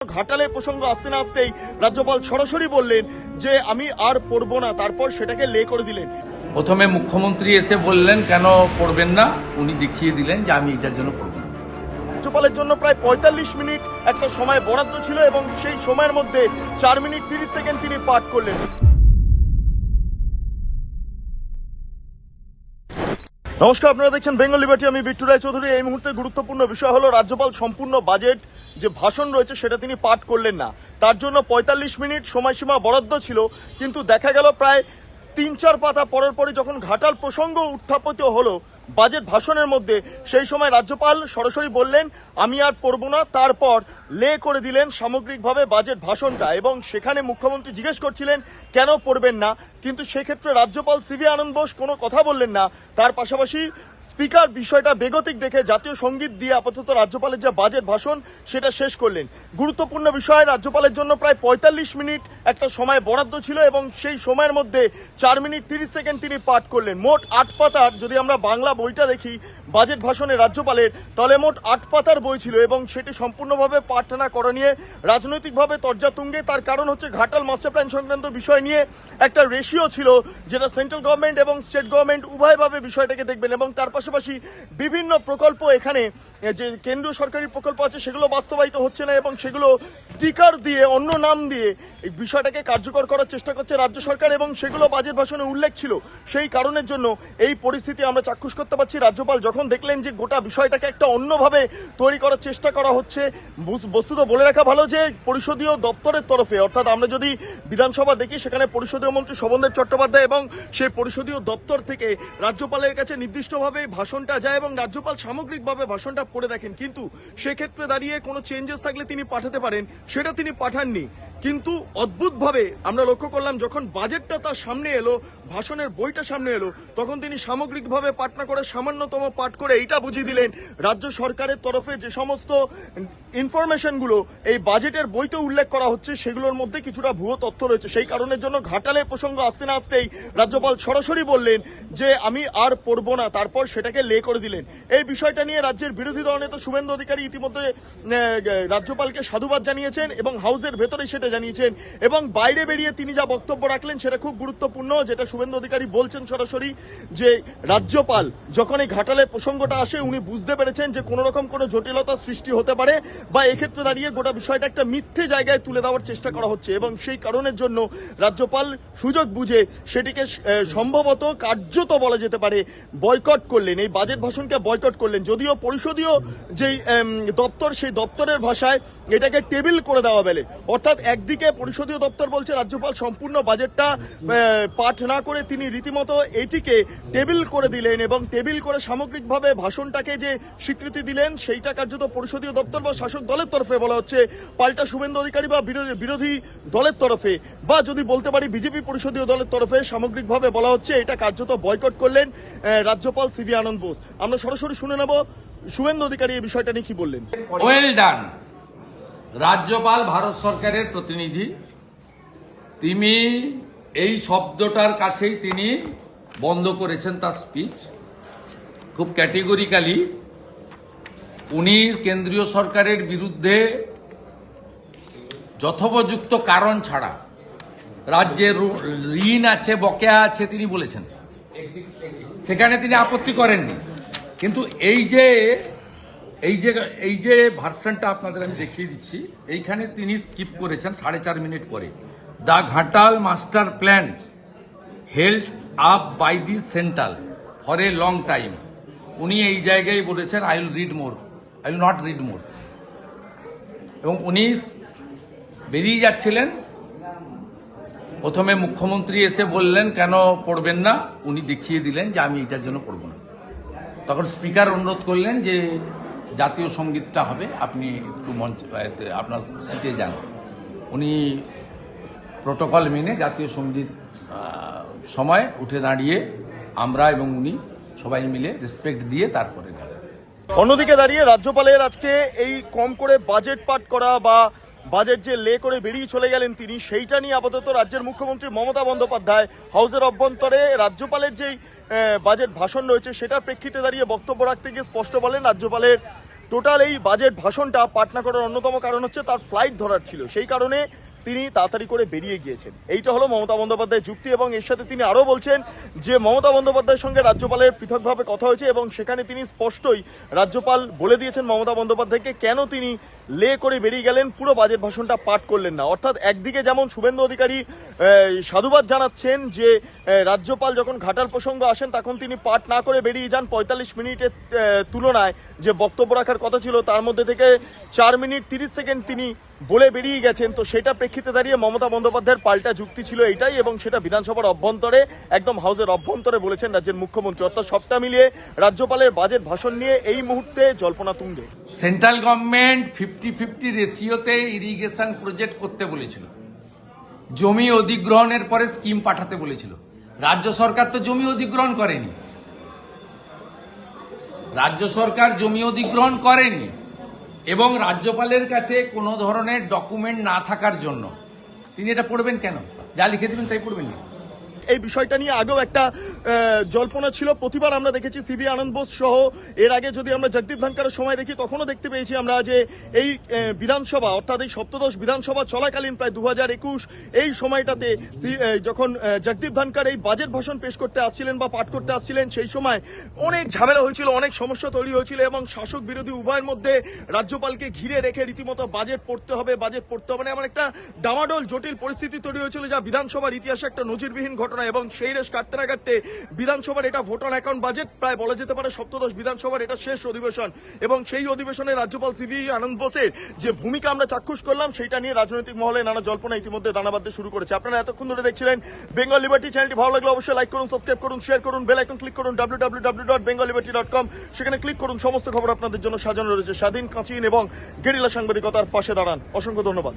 ঘাটালের প্রসঙ্গ আসতে না আসতেই রাজ্যপাল সরাসরি বললেন যে আমি আর পড়বো না, তারপর সেটাকে লে করে দিলেন। প্রথমে মুখ্যমন্ত্রী এসে বললেন কেন পড়বেন না, উনি দেখিয়ে দিলেন যে আমি এটার জন্য পড়ব না। রাজ্যপালের জন্য প্রায় ৪৫ মিনিট একটা সময় বরাদ্দ ছিল এবং সেই সময়ের মধ্যে ৪ মিনিট ৩০ সেকেন্ড তিনি পাঠ করলেন। নমস্কার, আপনারা দেখছেন বেঙ্গল লিবার্টি, আমি বিট্টু রায়চৌধুরী। এই মুহূর্তে গুরুত্বপূর্ণ বিষয় হলো রাজ্যপাল সম্পূর্ণ বাজেট যে ভাষণ রয়েছে সেটা তিনি পাঠ করলেন না। তার জন্য ৪৫ মিনিট সময়সীমা বরাদ্দ ছিল, কিন্তু দেখা গেল প্রায় ৩-৪ পাতা পরপরই যখন ঘাটাল প্রসঙ্গ উত্থাপিত হলো বাজেট ভাষণের মধ্যে, সেই সময় রাজ্যপাল সরাসরি বললেন আমি আর পড়ব না, তারপর লে করে দিলেন সামগ্রিকভাবে বাজেট ভাষণটা। এবং সেখানে মুখ্যমন্ত্রী জিজ্ঞেস করছিলেন কেন পড়বেন না, কিন্তু সেক্ষেত্রে রাজ্যপাল সিভি আনন্দ বোস কোনো কথা বললেন না। তার পাশাপাশি স্পিকার বিষয়টা বেগতিক দেখে জাতীয় সঙ্গীত দিয়ে আপাতত রাজ্যপালের যে বাজেট ভাষণ সেটা শেষ করলেন। গুরুত্বপূর্ণ বিষয়, রাজ্যপালের জন্য প্রায় ৪৫ মিনিট একটা সময় বরাদ্দ ছিল এবং সেই সময়ের মধ্যে ৪ মিনিট ৩০ সেকেন্ড তিনি পাঠ করলেন। মোট ৮ পাতার, যদি আমরা বাংলা বইটা দেখি বাজেট ভাষণে রাজ্যপালের, তাহলে মোট ৮ পাতার বই ছিল এবং সেটি সম্পূর্ণভাবে পাঠ না করা নিয়ে রাজনৈতিকভাবে তর্জা তুঙ্গে। তার কারণ হচ্ছে ঘাটাল মাস্টার প্ল্যান সংক্রান্ত বিষয় নিয়ে একটা রেশিও ছিল যেটা সেন্ট্রাল গভর্নমেন্ট এবং স্টেট গভর্নমেন্ট উভয়ভাবে বিষয়টাকে দেখবেন, এবং তার পাশাপাশি বিভিন্ন প্রকল্প এখানে যে কেন্দ্রীয় সরকারি প্রকল্প আছে সেগুলো বাস্তবায়িত হচ্ছে না এবং সেগুলো স্টিকার দিয়ে অন্য নাম দিয়ে এই বিষয়টাকে কার্যকর করার চেষ্টা করছে রাজ্য সরকার, এবং সেগুলো বাজেট ভাষণে উল্লেখ ছিল। সেই কারণের জন্য এই পরিস্থিতি আমরা চাক্ষুষ করতে পারছি। রাজ্যপাল যখন দেখলেন যে গোটা বিষয়টাকে একটা অন্যভাবে তৈরি করার চেষ্টা করা হচ্ছে, বস্তুত বলে রাখা ভালো যে পরিষদীয় দপ্তরের তরফে, অর্থাৎ আমরা যদি বিধানসভা দেখি সেখানে পরিষদীয় মন্ত্রী শোভনদেব চট্টোপাধ্যায় এবং সেই পরিষদীয় দপ্তর থেকে রাজ্যপালের কাছে নির্দিষ্টভাবে ভাষণটা যায় এবং রাজ্যপাল সামগ্রিকভাবে ভাষণটা পড়ে দেখেন। কিন্তু সেক্ষেত্রে দাঁড়িয়ে কোনো চেঞ্জেস থাকলে তিনি পাঠাতে পারেন, সেটা তিনি পাঠাননি। কিন্তু অদ্ভুতভাবে আমরা লক্ষ্য করলাম যখন বাজেটটা তার সামনে এলো, ভাষণের বইটা সামনে এলো, তখন তিনি সামগ্রিকভাবে পাঠ না করে সামান্যতম পাঠ করে এইটা বুঝিয়ে দিলেন রাজ্য সরকারের তরফে যে সমস্ত ইনফরমেশনগুলো এই বাজেটের বইতে উল্লেখ করা হচ্ছে সেগুলোর মধ্যে কিছুটা ভুয়ো তথ্য রয়েছে। সেই কারণের জন্য ঘাটালের প্রসঙ্গ আসতে না আসতেই রাজ্যপাল সরাসরি বললেন যে আমি আর পড়বো না, তারপর সেটাকে লে করে দিলেন। এই বিষয়টা নিয়ে রাজ্যের বিরোধী দলনেতা শুভেন্দু অধিকারী ইতিমধ্যে রাজ্যপালকে সাধুবাদ জানিয়েছেন এবং হাউসের ভেতরে সেটা জানিয়েছেন, এবং বাইরে বেরিয়ে তিনি যা বক্তব্য রাখলেন সেটা খুব গুরুত্বপূর্ণ, যেটা শুভেন্দু অধিকারী বলছেন সরাসরি যে রাজ্যপাল যখন এই ঘাটালের প্রসঙ্গটা আসে উনি বুঝতে পেরেছেন যে কোনো রকম কোনো জটিলতার সৃষ্টি হতে পারে বা এক্ষেত্রে দাঁড়িয়ে গোটা বিষয়টা একটা মিথ্যে জায়গায় তুলে দেওয়ার চেষ্টা করা হচ্ছে, এবং সেই কারণের জন্য রাজ্যপাল সুযোগ বুঝে সেটিকে সম্ভবত কার্যত বলা যেতে পারে বয়কট করলেন, এই বাজেট ভাষণকে বয়কট করলেন। যদিও পরিষদীয় যেই দপ্তর, সেই দপ্তরের ভাষায় এটাকে টেবিল করে দেওয়া বলে, অর্থাৎ একদিকে পরিষদীয় দপ্তর বলছে রাজ্যপাল সম্পূর্ণ বাজেটটা পাঠ না করে তিনি রীতিমতো এটিকে টেবিল করে দিলেন এবং টেবিল করে সামগ্রিকভাবে ভাষণটাকে যে স্বীকৃতি দিলেন সেইটা কার্যত পরিষদীয় দপ্তর বা শাসক দলের তরফে বলা হচ্ছে, পাল্টা শুভেন্দু অধিকারী বা বিরোধী দলের তরফে, বা যদি বলতে পারি বিজেপি পরিষদীয় দলের তরফে সামগ্রিকভাবে বলা হচ্ছে এটা কার্যত বয়কট করলেন রাজ্যপাল সিভি আনন্দ বোস। আমরা সরাসরি শুনে নেব শুভেন্দু অধিকারী এই বিষয়টা নিয়ে কি বললেন। Well done. রাজ্যপাল ভারত সরকারের প্রতিনিধি, তিনি এই শব্দটার কাছেই তিনি বন্ধ করেছেন তার স্পিচ খুব ক্যাটেগরিক্যালি। উনি কেন্দ্রীয় সরকারের বিরুদ্ধে যথোপযুক্ত কারণ ছাড়া রাজ্যের ঋণ আছে, বকেয়া আছে তিনি বলেছেন, সেখানে তিনি আপত্তি করেননি। কিন্তু এই যে ভার্সনটা আপনাদের আমি দেখিয়ে দিচ্ছি, এইখানে তিনি স্কিপ করেছেন 4.5 মিনিট পরে, the Ghatal master plan held up by the central for a long time. উনি এই জায়গায় বলেছেন I will not read more, এবং উনি বেরিয়ে যাচ্ছিলেন। প্রথমে মুখ্যমন্ত্রী এসে বললেন কেন পড়বেন না, উনি দেখিয়ে দিলেন যে আমি এটার জন্য পড়ব না। তখন স্পিকার অনুরোধ করলেন যে জাতীয় সঙ্গীতটা হবে, আপনি একটু আপনার সিটে যান। উনি প্রোটোকল মেনে জাতীয় সঙ্গীত সময় উঠে দাঁড়িয়ে আমরা এবং উনি সবাই মিলে রেসপেক্ট দিয়ে তারপরে গেলেন। অন্যদিকে দাঁড়িয়ে রাজ্যপালের আজকে এই কম করে বাজেট পাঠ করা বা বাজেট যে লে করে বেরিয়ে চলে গেলেন তিনি, সেইটা নিয়ে আপাতত রাজ্যের মুখ্যমন্ত্রী মমতা বন্দ্যোপাধ্যায় হাউসের অভ্যন্তরে রাজ্যপালের যেই বাজেট ভাষণ রয়েছে সেটার প্রেক্ষিতে দাঁড়িয়ে বক্তব্য রাখতে গিয়ে স্পষ্ট বলেন রাজ্যপালের টোটাল এই বাজেট ভাষণটা পাঠ না করার অন্যতম কারণ হচ্ছে তার ফ্লাইট ধরার ছিল, সেই কারণে তিনি তাড়াতাড়ি করে বেরিয়ে গিয়েছেন। এইটা হলো মমতা বন্দ্যোপাধ্যায়ের যুক্তি, এবং এর সাথে তিনি আরও বলছেন যে মমতা বন্দ্যোপাধ্যায়ের সঙ্গে রাজ্যপালের পৃথকভাবে কথা হয়েছে এবং সেখানে তিনি স্পষ্টই রাজ্যপাল বলে দিয়েছেন মমতা বন্দ্যোপাধ্যায়কে কেন তিনি লে করে বেরিয়ে গেলেন, পুরো বাজেট ভাষণটা পাঠ করলেন না। অর্থাৎ একদিকে যেমন শুভেন্দু অধিকারী সাধুবাদ জানাচ্ছেন যে রাজ্যপাল যখন ঘাটাল প্রসঙ্গ আসেন তখন তিনি পাঠ না করে বেরিয়ে যান, ৪৫ মিনিটের তুলনায় যে বক্তব্য রাখার কথা ছিল তার মধ্যে থেকে ৪ মিনিট ৩০ সেকেন্ড তিনি বলে বেরিয়ে গেছেন। তো সেটা প্রেক্ষিতে দাঁড়িয়ে মমতা বন্দ্যোপাধ্যায়ের পাল্টা যুক্তি ছিল এইটাই, এবং সেটা বিধানসভার অভ্যন্তরে একদম হাউসের অভ্যন্তরে বলেছেন রাজ্যের মুখ্যমন্ত্রী। অর্থাৎ সবটা মিলিয়ে রাজ্যপালের বাজেট ভাষণ নিয়ে এই মুহূর্তে জল্পনা তুঙ্গে। সেন্ট্রাল গভর্নমেন্ট 50-50 রেশিওতে ইরিগেশন প্রজেক্ট করতে বলেছিল, জমি অধিগ্রহণের পরে স্কিম পাঠাতে বলেছিল। রাজ্য সরকার তো জমি অধিগ্রহণ করেনি, রাজ্য সরকার জমি অধিগ্রহণ করেনি, এবং রাজ্যপালের কাছে কোনো ধরনের ডকুমেন্ট না থাকার জন্য তিনি এটা পড়বেন কেন? যা লিখে দেবেন তাই পড়বেন না। এই বিষয়টা নিয়ে আগেও একটা জল্পনা ছিল, প্রতিবার আমরা দেখেছি সিবি আনন্দ বোস সহ, এর আগে যদি আমরা জগদীপ ধনকরের সময় দেখি তখনও দেখতে পেয়েছি আমরা যে এই বিধানসভা অর্থাৎ এই সপ্তদশ বিধানসভা চলাকালীন প্রায় 2021 এই সময়টাতে যখন জগদীপ ধনকর এই বাজেট ভাষণ পেশ করতে আসছিলেন বা পাঠ করতে আসছিলেন, সেই সময় অনেক ঝামেলা হয়েছিল, অনেক সমস্যা তৈরি হয়েছিল, এবং শাসক বিরোধী উভয়ের মধ্যে রাজ্যপালকে ঘিরে রেখে রীতিমতো বাজেট পড়তে হবে না, এমন একটা ডামাডোল জটিল পরিস্থিতি তৈরি হয়েছিল যা বিধানসভার ইতিহাসে একটা নজিরবিহীন ঘটনা। এবং সেই রেশ কাটতে না কাটতে বিধানসভার এটা ভোট অন অ্যাকাউন্ট বাজেট, প্রায় বলা যেতে পারে সপ্তদশ বিধানসভার এটা শেষ অধিবেশন, এবং সেই অধিবেশনে রাজ্যপাল সিভি আনন্দ বোসের যে ভূমিকা আমরা চাক্ষুষ করলাম সেইটা নিয়ে রাজনৈতিক মহলে নানা জল্পনা ইতিমধ্যে দানা বাঁধতে শুরু করেছে। আপনারা এতক্ষণ ধরে দেখছিলেন বেঙ্গল লিবার্টি। চ্যানেলটি ভালো লাগলে অবশ্যই লাইক করুন, সাবস্ক্রাইব করুন, শেয়ার করুন, বেল আইকন ক্লিক করুন, www.bengalliberty.com, সেখানে ক্লিক করুন। সমস্ত খবর আপনাদের জন্য সাজানো রয়েছে। স্বাধীন, কাঁচিন এবং গেরিলা সাংবাদিকতার পাশে দাঁড়ান। অসংখ্য ধন্যবাদ।